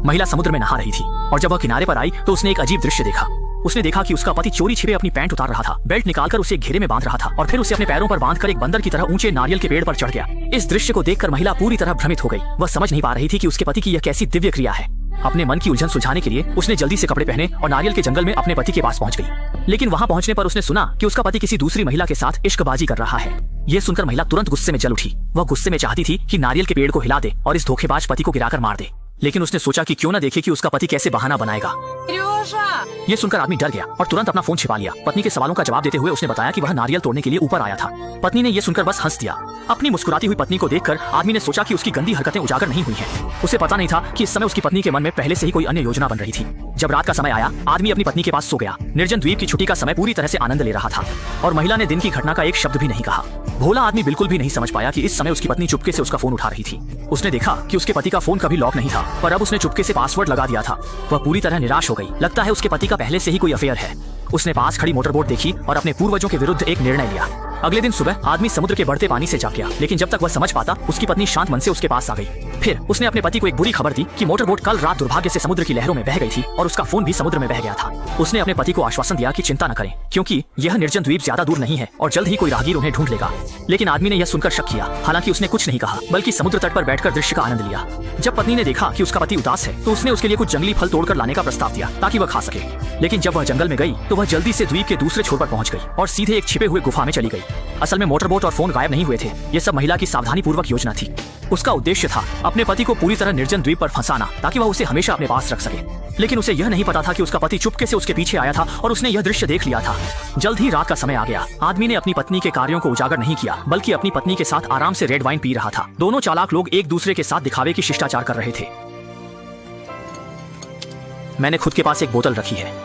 महिला समुद्र में नहा रही थी और जब वह किनारे पर आई तो उसने एक अजीब दृश्य देखा। उसने देखा कि उसका पति चोरी छिपे अपनी पैंट उतार रहा था, बेल्ट निकालकर उसे एक घेरे में बांध रहा था और फिर उसे अपने पैरों पर बांधकर एक बंदर की तरह ऊंचे नारियल के पेड़ पर चढ़ गया। इस दृश्य को देखकर महिला पूरी तरह भ्रमित हो गई। वह समझ नहीं पा रही थी कि उसके पति की यह कैसी दिव्य क्रिया है। अपने मन की उलझन सुलझाने के लिए उसने जल्दी से कपड़े पहने और नारियल के जंगल में अपने पति के पास पहुंच गई। लेकिन वहां पहुंचने पर उसने सुना कि उसका पति किसी दूसरी महिला के साथ इश्कबाजी कर रहा है। यह सुनकर महिला तुरंत गुस्से में जल उठी। वह गुस्से में चाहती थी कि नारियल के पेड़ को हिला दे और इस धोखेबाज पति को गिराकर मार दे, लेकिन उसने सोचा कि क्यों न देखे कि उसका पति कैसे बहाना बनाएगा। ये सुनकर आदमी डर गया और तुरंत अपना फोन छिपा लिया। पत्नी के सवालों का जवाब देते हुए उसने बताया कि वह नारियल तोड़ने के लिए ऊपर आया था। पत्नी ने यह सुनकर बस हंस दिया। अपनी मुस्कुराती हुई पत्नी को देखकर आदमी ने सोचा कि उसकी गंदी हरकतें उजागर नहीं हुई हैं। उसे पता नहीं था कि इस समय उसकी पत्नी के मन में पहले से ही कोई अन्य योजना बन रही थी। जब रात का समय आया, आदमी अपनी पत्नी के पास सो गया। निर्जन द्वीप की छुट्टी का समय पूरी तरह से आनंद ले रहा था और महिला ने दिन की घटना का एक शब्द भी नहीं कहा। भोला आदमी बिल्कुल भी नहीं समझ पाया कि इस समय उसकी पत्नी चुपके से उसका फोन उठा रही थी। उसने देखा कि उसके पति का फोन कभी लॉक नहीं था, पर अब उसने चुपके से पासवर्ड लगा दिया था। वह पूरी तरह निराश हो गई। लगता है उसके पति का पहले से ही कोई अफेयर है। उसने पास खड़ी मोटरबोट देखी और अपने पूर्वजों के विरुद्ध एक निर्णय लिया। अगले दिन सुबह आदमी समुद्र के बढ़ते पानी से जाग गया, लेकिन जब तक वह समझ पाता उसकी पत्नी शांत मन से उसके पास आ गई। फिर उसने अपने पति को एक बुरी खबर दी कि मोटरबोट कल रात दुर्भाग्य से समुद्र की लहरों में बह गई थी और उसका फोन भी समुद्र में बह गया था। उसने अपने पति को आश्वासन दिया कि चिंता न करें, क्योंकि यह निर्जन द्वीप ज्यादा दूर नहीं है और जल्द ही कोई राहगीर उन्हें ढूंढ लेगा। लेकिन आदमी ने यह सुनकर शक किया। हालांकि उसने कुछ नहीं कहा, बल्कि समुद्र तट पर बैठकर दृश्य का आनंद लिया। जब पत्नी ने देखा कि उसका पति उदास है तो उसने उसके लिए कुछ जंगली फल तोड़कर लाने का प्रस्ताव दिया ताकि वह खा सके। लेकिन जब वह जंगल में गई तो वह जल्दी से द्वीप के दूसरे छोर पर पहुंच गई और सीधे एक छिपे हुए गुफा में चली गई। असल में मोटरबोट और फोन गायब नहीं हुए थे। ये सब महिला की सावधानी पूर्वक योजना थी। उसका उद्देश्य था अपने पति को पूरी तरह निर्जन द्वीप पर फंसाना ताकि वह उसे हमेशा अपने पास रख सके। लेकिन उसे यह नहीं पता था कि उसका पति चुपके से उसके पीछे आया था और उसने यह दृश्य देख लिया था। जल्द ही रात का समय आ गया। आदमी ने अपनी पत्नी के कार्यों को उजागर नहीं किया, बल्कि अपनी पत्नी के साथ आराम से रेड वाइन पी रहा था। दोनों चालाक लोग एक दूसरे के साथ दिखावे की शिष्टाचार कर रहे थे। मैंने खुद के पास एक बोतल रखी है।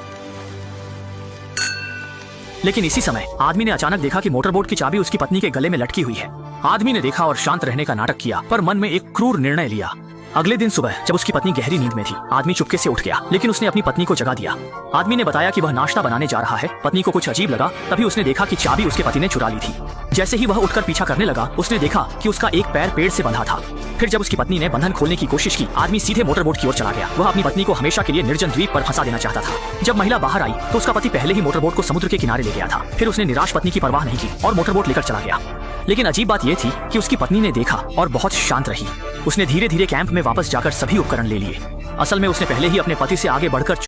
लेकिन इसी समय आदमी ने अचानक देखा कि मोटरबोट की चाबी उसकी पत्नी के गले में लटकी हुई है। आदमी ने देखा और शांत रहने का नाटक किया, पर मन में एक क्रूर निर्णय लिया। अगले दिन सुबह जब उसकी पत्नी गहरी नींद में थी, आदमी चुपके से उठ गया, लेकिन उसने अपनी पत्नी को जगा दिया। आदमी ने बताया कि वह नाश्ता बनाने जा रहा है। पत्नी को कुछ अजीब लगा, तभी उसने देखा कि चाबी उसके पति ने चुरा ली थी। जैसे ही वह उठकर पीछा करने लगा, उसने देखा कि उसका एक पैर पेड़ से बंधा था। फिर जब उसकी पत्नी ने बंधन खोलने की कोशिश की, आदमी सीधे मोटरबोट की ओर चला गया। वह अपनी पत्नी को हमेशा के लिए निर्जन द्वीप पर फंसा देना चाहता था। जब महिला बाहर आई तो उसका पति पहले ही मोटरबोट को समुद्र के किनारे ले गया था। फिर उसने निराश पत्नी की परवाह नहीं की और मोटरबोट लेकर चला गया। लेकिन अजीब बात यह थी कि उसकी पत्नी ने देखा और बहुत शांत रही। उसने धीरे धीरे कैंप में वापस जाकर सभी उपकरण ले लिए। असल में उसने पहले ही अपने पति से आगे बढ़कर